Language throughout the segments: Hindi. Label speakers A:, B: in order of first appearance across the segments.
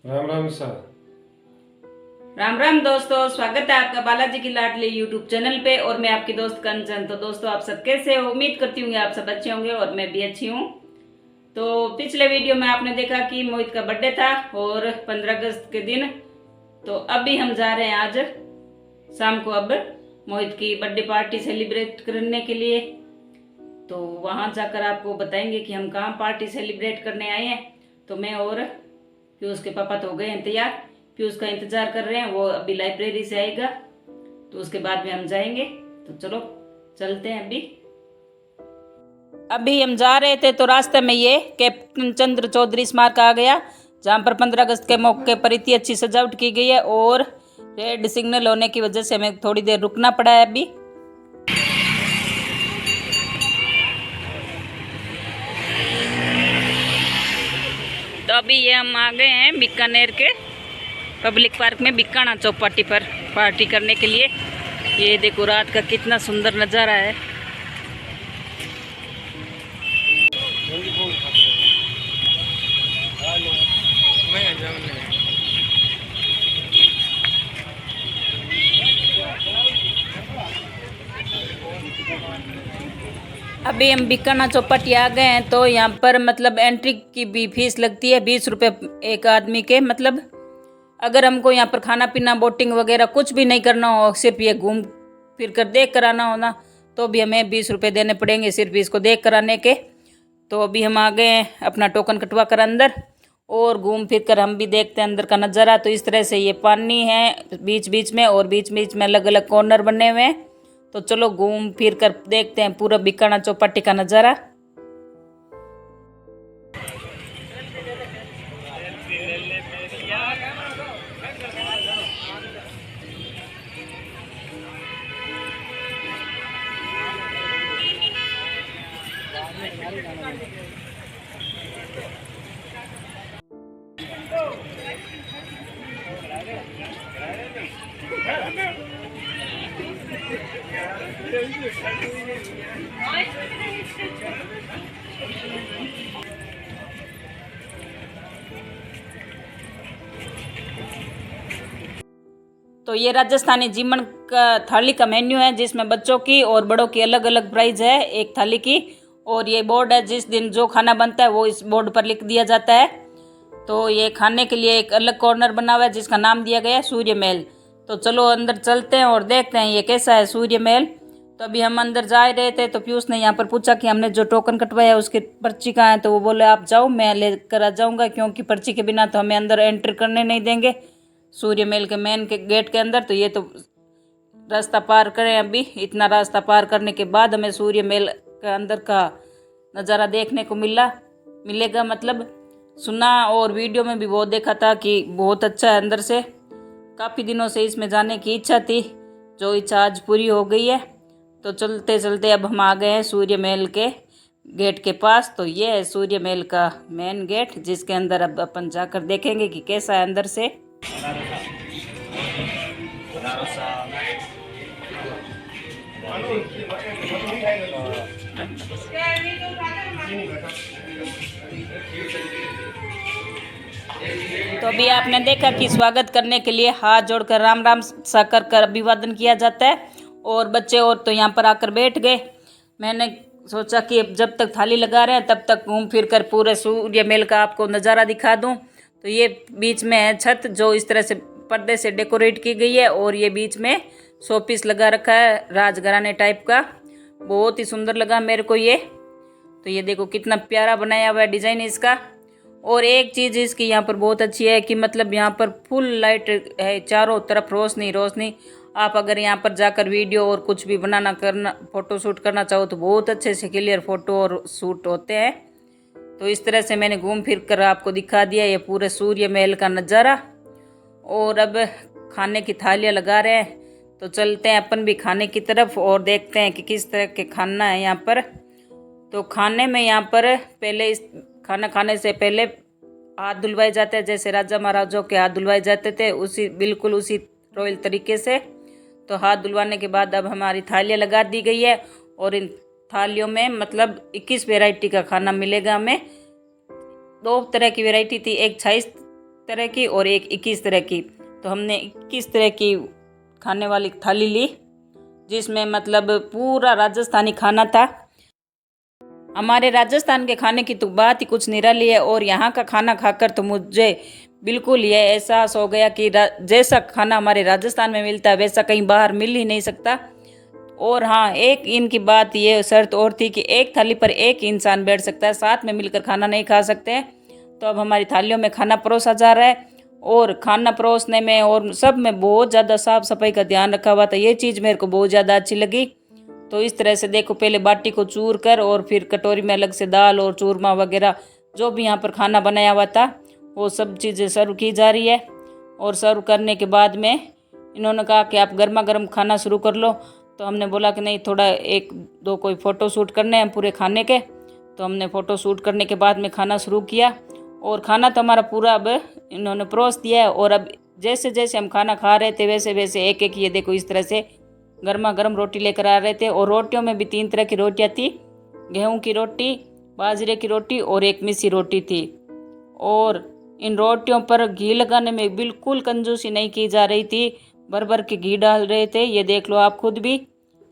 A: राम राम सा।
B: राम राम दोस्तों, स्वागत है आपका बालाजी की लाडली यूट्यूब चैनल पे। और मैं आपकी दोस्त कंचन। तो दोस्तों, आप सब कैसे हो? उम्मीद करती हूँ आप सब अच्छे होंगे और मैं भी अच्छी हूँ। तो पिछले वीडियो में आपने देखा कि मोहित का बर्थडे था और 15 अगस्त के दिन। तो अभी हम जा रहे हैं आज शाम को अब मोहित की बर्थडे पार्टी सेलिब्रेट करने के लिए। तो वहाँ जाकर आपको बताएंगे कि हम कहाँ पार्टी सेलिब्रेट करने आए हैं। तो मैं और पीयूष के पापा तो हो गए हैं तैयार। पीयूष का इंतजार कर रहे हैं, वो अभी लाइब्रेरी से आएगा तो उसके बाद में हम जाएंगे। तो चलो चलते हैं। अभी हम जा रहे थे तो रास्ते में ये कैप्टन चंद्र चौधरी स्मारक आ गया, जहाँ पर 15 अगस्त के मौके पर इतनी अच्छी सजावट की गई है। और रेड सिग्नल होने की वजह से हमें थोड़ी देर रुकना पड़ा है अभी। तो अभी ये हम आ गए हैं बीकानेर के पब्लिक पार्क में बीकाना चौपाटी पर पार्टी करने के लिए। ये देखो रात का कितना सुंदर नज़ारा है। अभी हम बीकाना चौपाटी आ गए हैं। तो यहाँ पर मतलब एंट्री की भी फीस लगती है 20 रुपये एक आदमी के। मतलब अगर हमको यहाँ पर खाना पीना बोटिंग वगैरह कुछ भी नहीं करना हो, सिर्फ ये घूम फिर कर देख कर आना होना, तो भी हमें 20 रुपये देने पड़ेंगे सिर्फ इसको देख कर आने के। तो अभी हम आ गए हैं अपना टोकन कटवा कर अंदर और घूम फिर कर हम भी देखते हैं अंदर का नज़ारा। तो इस तरह से ये पानी है बीच बीच में और बीच बीच में अलग अलग कॉर्नर बने हुए हैं। तो चलो घूम फिर कर देखते हैं पूरा बीकाना चौपाटी का नज़ारा। तो ये राजस्थानी जीवन का थाली का मेन्यू है, जिसमें बच्चों की और बड़ों की अलग अलग प्राइस है एक थाली की। और ये बोर्ड है, जिस दिन जो खाना बनता है वो इस बोर्ड पर लिख दिया जाता है। तो ये खाने के लिए एक अलग कॉर्नर बना हुआ है जिसका नाम दिया गया है सूर्य महल। तो चलो अंदर चलते हैं और देखते हैं ये कैसा है सूर्य महल। तो अभी हम अंदर जा रहे थे तो पीयूष ने यहाँ पर पूछा कि हमने जो टोकन कटवाया है उसकी पर्ची कहाँ है। तो वो बोले आप जाओ, मैं लेकर आ जाऊँगा, क्योंकि पर्ची के बिना तो हमें अंदर एंट्री करने नहीं देंगे सूर्य महल के मेन के गेट के अंदर। तो ये तो रास्ता पार करें, अभी इतना रास्ता पार करने के बाद हमें सूर्य महल के अंदर का नज़ारा देखने को मिलेगा। मतलब सुना और वीडियो में भी बहुत देखा था कि बहुत अच्छा है अंदर से। काफ़ी दिनों से इसमें जाने की इच्छा थी, जो इच्छा आज पूरी हो गई है। तो चलते चलते अब हम आ गए हैं सूर्य महल के गेट के पास। तो ये है सूर्य महल का मेन गेट, जिसके अंदर अब अपन जाकर देखेंगे कि कैसा है अंदर से। तो अभी आपने देखा कि स्वागत करने के लिए हाथ जोड़कर राम राम सा कर अभिवादन किया जाता है। और बच्चे और तो यहाँ पर आकर बैठ गए। मैंने सोचा कि जब तक थाली लगा रहे हैं तब तक घूम फिर कर पूरे सूर्य महल का आपको नज़ारा दिखा दूँ। तो ये बीच में है छत, जो इस तरह से पर्दे से डेकोरेट की गई है। और ये बीच में शो पीस लगा रखा है राजघराने टाइप का, बहुत ही सुंदर लगा मेरे को ये। तो ये देखो कितना प्यारा बनाया हुआ है डिज़ाइन इसका। और एक चीज़ इसकी यहाँ पर बहुत अच्छी है कि मतलब यहाँ पर फुल लाइट है, चारों तरफ रोशनी रोशनी। आप अगर यहाँ पर जाकर वीडियो और कुछ भी बनाना करना फ़ोटो शूट करना चाहो तो बहुत अच्छे से क्लियर फ़ोटो और शूट होते हैं। तो इस तरह से मैंने घूम फिर कर आपको दिखा दिया ये पूरे सूर्य महल का नज़ारा। और अब खाने की थालियाँ लगा रहे हैं, तो चलते हैं अपन भी खाने की तरफ और देखते हैं कि किस तरह के खाना है यहाँ पर। तो खाने में यहाँ पर पहले इस खाना खाने से पहले हाथ धुलवाए जाते हैं, जैसे राजा महाराजाओं के हाथ धुलवाए जाते थे उसी बिल्कुल उसी रॉयल तरीके से। तो हाथ धुलवाने के बाद अब हमारी थालियाँ लगा दी गई है। और इन थालियों में मतलब 21 वैरायटी का खाना मिलेगा हमें। 2 तरह की वैरायटी थी, एक तरह की और एक 21 तरह की। तो हमने 21 तरह की खाने वाली थाली ली, जिसमें मतलब पूरा राजस्थानी खाना था। हमारे राजस्थान के खाने की तो बात ही कुछ निराली है, और यहाँ का खाना खाकर तो मुझे बिल्कुल ये एहसास हो गया कि जैसा खाना हमारे राजस्थान में मिलता है वैसा कहीं बाहर मिल ही नहीं सकता। और हाँ, एक इनकी बात ये शर्त और थी कि एक थाली पर एक इंसान बैठ सकता है, साथ में मिलकर खाना नहीं खा सकते हैं। तो अब हमारी थालियों में खाना परोसा जा रहा है, और खाना परोसने में और सब में बहुत ज़्यादा साफ सफाई का ध्यान रखा हुआ था। ये चीज़ मेरे को बहुत ज़्यादा अच्छी लगी। तो इस तरह से देखो, पहले बाटी को चूर कर और फिर कटोरी में अलग से दाल और चूरमा वगैरह जो भी यहाँ पर खाना बनाया हुआ था वो सब चीज़ें सर्व की जा रही है। और सर्व करने के बाद में इन्होंने कहा कि आप गर्मा गर्म खाना शुरू कर लो। तो हमने बोला कि नहीं, थोड़ा एक दो कोई फ़ोटो शूट करने हैं पूरे खाने के। तो हमने फ़ोटो शूट करने के बाद में खाना शुरू किया, और खाना तो हमारा पूरा अब इन्होंने परोस दिया है। और अब जैसे जैसे हम खाना खा रहे थे वैसे वैसे एक एक ये देखो इस तरह से गर्मा गर्म रोटी लेकर आ रहे थे। और रोटियों में भी 3 तरह की रोटियां थी, गेहूं की रोटी, बाजरे की रोटी और एक मिसी रोटी थी। और इन रोटियों पर घी लगाने में बिल्कुल कंजूसी नहीं की जा रही थी, भर भर के घी डाल रहे थे। ये देख लो आप खुद भी,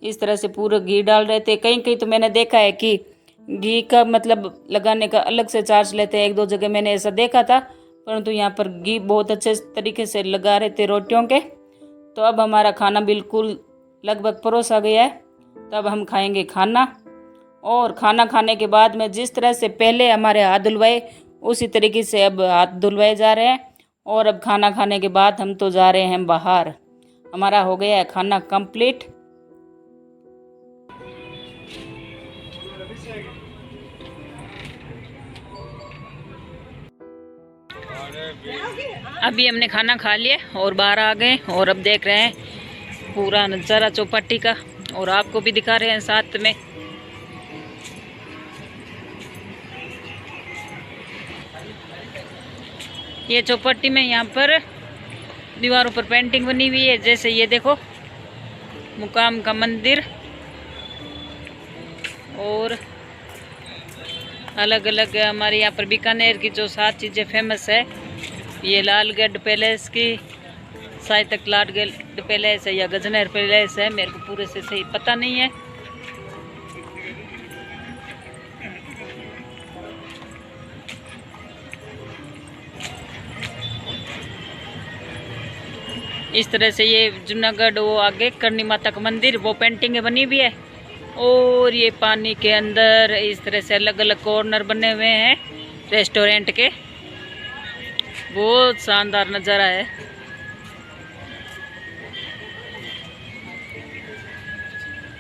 B: इस तरह से पूरा घी डाल रहे थे। कहीं कहीं तो मैंने देखा है कि घी का मतलब लगाने का अलग से चार्ज लेते हैं, 1-2 जगह मैंने ऐसा देखा था, परंतु यहाँ पर घी बहुत अच्छे तरीके से लगा रहे थे रोटियों के। तो अब हमारा खाना बिल्कुल लगभग परोसा गया है। तब हम खाएंगे खाना। और खाना खाने के बाद में जिस तरह से पहले हमारे हाथ धुलवाए उसी तरीके से अब हाथ धुलवाए जा रहे हैं। और अब खाना खाने के बाद हम तो जा रहे हैं बाहर। हमारा हो गया है खाना कंप्लीट। अभी हमने खाना खा लिया और बाहर आ गए, और अब देख रहे हैं पूरा नज़ारा चौपाटी का, और आपको भी दिखा रहे हैं साथ में। ये चौपाटी में यहाँ पर दीवारों पर पेंटिंग बनी हुई है, जैसे ये देखो मुकाम का मंदिर, और अलग अलग हमारे यहाँ पर बीकानेर की जो 7 चीज़ें फेमस है, ये लालगढ़ पैलेस की, शायद तक लालगढ़ पैलेस है या गजनेर पैलेस है, मेरे को पूरे से सही पता नहीं है। इस तरह से ये जूनागढ़, वो आगे करनी माता का मंदिर, वो पेंटिंग बनी हुई है। और ये पानी के अंदर इस तरह से अलग अलग कॉर्नर बने हुए हैं रेस्टोरेंट के, बहुत शानदार नज़ारा है।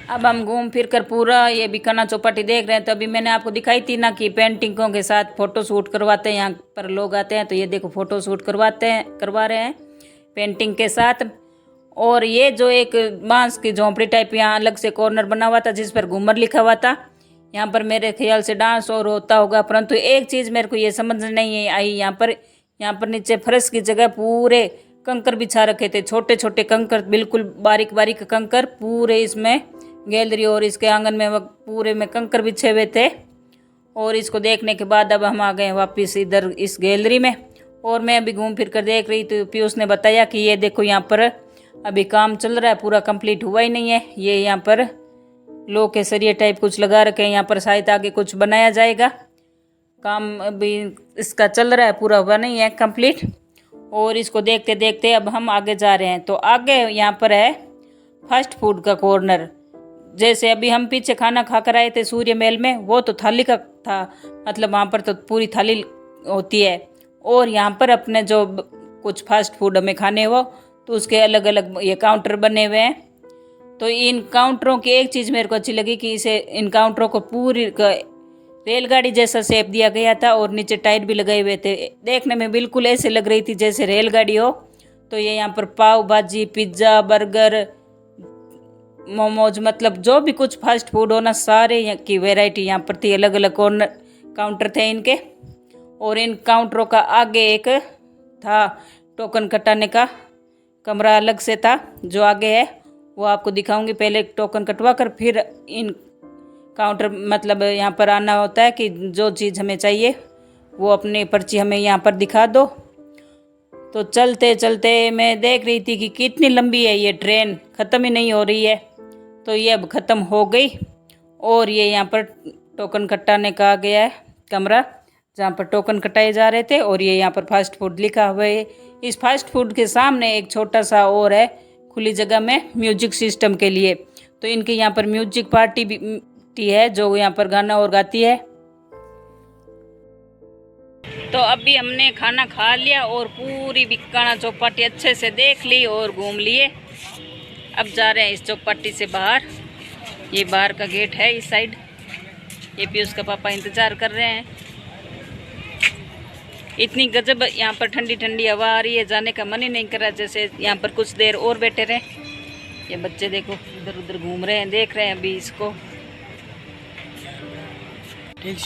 B: अब हम घूम फिर कर पूरा ये बीकाना चौपाटी देख रहे हैं। तो अभी मैंने आपको दिखाई थी ना कि पेंटिंगों के साथ फ़ोटो शूट करवाते हैं, यहाँ पर लोग आते हैं। तो ये देखो फ़ोटो शूट करवा रहे हैं पेंटिंग के साथ। और ये जो एक बांस की झोंपड़ी टाइप यहाँ अलग से कॉर्नर बना हुआ था जिस पर घूमर लिखा हुआ था, यहाँ पर मेरे ख्याल से डांस और होता होगा। परंतु एक चीज़ मेरे को ये समझ नहीं आई, यहाँ पर नीचे फर्श की जगह पूरे कंकर बिछा रखे थे, छोटे छोटे कंकर, बिल्कुल बारीक बारीक कंकर पूरे इसमें गैलरी और इसके आंगन में पूरे में कंकर बिछे हुए थे। और इसको देखने के बाद अब हम आ गए वापस इधर इस गैलरी में। और मैं अभी घूम फिर कर देख रही तो पीयूष ने बताया कि ये देखो यहाँ पर अभी काम चल रहा है, पूरा कंप्लीट हुआ ही नहीं है। ये यहाँ पर लोह के सरिये टाइप कुछ लगा रखे हैं, यहाँ पर शायद आगे कुछ बनाया जाएगा। काम अभी इसका चल रहा है, पूरा हुआ नहीं है कंप्लीट। और इसको देखते देखते अब हम आगे जा रहे हैं। तो आगे यहाँ पर है फास्ट फूड का कॉर्नर। जैसे अभी हम पीछे खाना खा कर आए थे सूर्य महल में, वो तो थाली का था, मतलब वहाँ पर तो पूरी थाली होती है। और यहाँ पर अपने जो कुछ फास्ट फूड हमें खाने हो तो उसके अलग अलग ये काउंटर बने हुए हैं। तो इन काउंटरों की एक चीज़ मेरे को अच्छी लगी कि इन काउंटरों को पूरी रेलगाड़ी जैसा शेप दिया गया था, और नीचे टायर भी लगाए हुए थे। देखने में बिल्कुल ऐसे लग रही थी जैसे रेलगाड़ी हो। तो ये यहाँ पर पाव भाजी, पिज्ज़ा, बर्गर, मोमोज, मतलब जो भी कुछ फास्ट फूड हो ना, सारे की वैरायटी यहाँ पर थी। अलग अलग कॉर्नर काउंटर थे इनके। और इन काउंटरों का आगे एक था टोकन कटाने का कमरा, अलग से था जो आगे है, वो आपको दिखाऊंगी। पहले टोकन कटवा कर फिर इन काउंटर, मतलब यहाँ पर आना होता है कि जो चीज़ हमें चाहिए वो अपनी पर्ची हमें यहाँ पर दिखा दो। तो चलते चलते मैं देख रही थी कि कितनी लंबी है ये ट्रेन, ख़त्म ही नहीं हो रही है। तो ये अब ख़त्म हो गई और ये यहाँ पर टोकन कटाने का आ गया है कमरा, जहाँ पर टोकन कटाए जा रहे थे। और ये यहाँ पर फास्ट फूड लिखा हुआ है। इस फास्ट फूड के सामने एक छोटा सा और है खुली जगह में म्यूजिक सिस्टम के लिए। तो इनके यहाँ पर म्यूजिक पार्टी भी है जो यहाँ पर गाना और गाती है। तो अभी हमने खाना खा लिया और पूरी बीकाना चौपाटी अच्छे से देख ली और घूम लिए। अब जा रहे हैं इस चौपाटी से बाहर। ये बाहर का गेट है इस साइड। ये पीयूष का पापा इंतज़ार कर रहे हैं। इतनी गजब यहाँ पर ठंडी ठंडी हवा आ रही है, जाने का मन ही नहीं कर रहा, जैसे यहाँ पर कुछ देर और बैठे रहे। ये बच्चे देखो इधर उधर घूम रहे हैं, देख रहे हैं अभी इसको।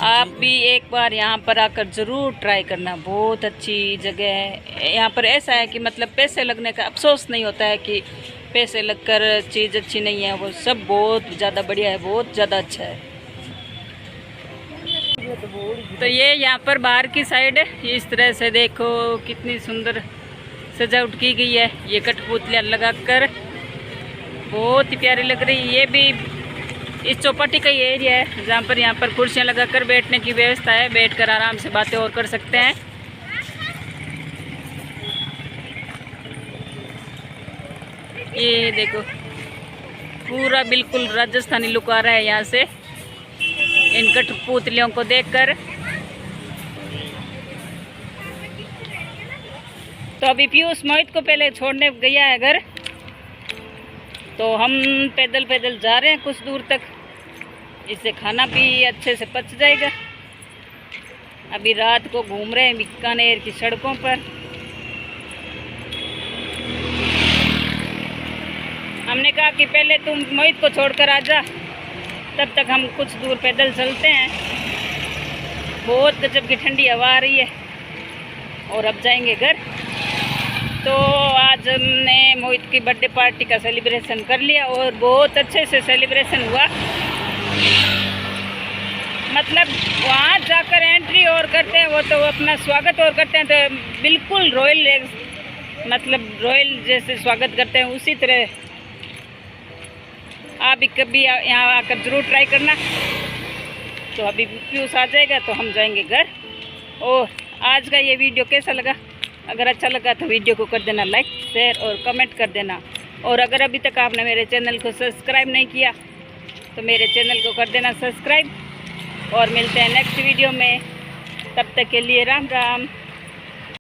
B: आप भी एक बार यहाँ पर आकर ज़रूर ट्राई करना, बहुत अच्छी जगह है। यहाँ पर ऐसा है कि मतलब पैसे लगने का अफसोस नहीं होता है कि पैसे लगकर चीज़ अच्छी नहीं है, वो सब बहुत ज़्यादा बढ़िया है, बहुत ज़्यादा अच्छा है। तो ये यहाँ पर बाहर की साइड है, इस तरह से देखो कितनी सुंदर सजावट की गई है। ये कठपुतलियाँ लगाकर बहुत ही प्यारी लग रही है। ये भी इस चौपाटी का ही एरिया है जहाँ पर यहाँ पर कुर्सियाँ लगाकर बैठने की व्यवस्था है, बैठकर आराम से बातें और कर सकते हैं। ये देखो पूरा बिल्कुल राजस्थानी लुक आ रहा है यहाँ से इन कठपुतलियों को देखकर। तो अभी पीयूष मोहित को पहले छोड़ने गया है घर, तो हम पैदल पैदल जा रहे हैं कुछ दूर तक, इससे खाना भी अच्छे से पच जाएगा। अभी रात को घूम रहे हैं बीकानेर की सड़कों पर। हमने कहा कि पहले तुम मोहित को छोड़कर आ जा, तब तक हम कुछ दूर पैदल चलते हैं। बहुत गजब की ठंडी हवा आ रही है और अब जाएंगे घर। तो आज हमने मोहित की बर्थडे पार्टी का सेलिब्रेशन कर लिया और बहुत अच्छे से सेलिब्रेशन हुआ। मतलब वहाँ जाकर एंट्री और करते हैं, वो तो अपना स्वागत और करते हैं, तो बिल्कुल रॉयल, मतलब रॉयल जैसे स्वागत करते हैं, उसी तरह आप भी कभी यहाँ आकर ज़रूर ट्राई करना। तो अभी पीयूष आ जाएगा तो हम जाएंगे घर। और आज का ये वीडियो कैसा लगा? अगर अच्छा लगा तो वीडियो को कर देना लाइक, शेयर और कमेंट कर देना। और अगर अभी तक आपने मेरे चैनल को सब्सक्राइब नहीं किया तो मेरे चैनल को कर देना सब्सक्राइब। और मिलते हैं नेक्स्ट वीडियो में, तब तक के लिए राम राम।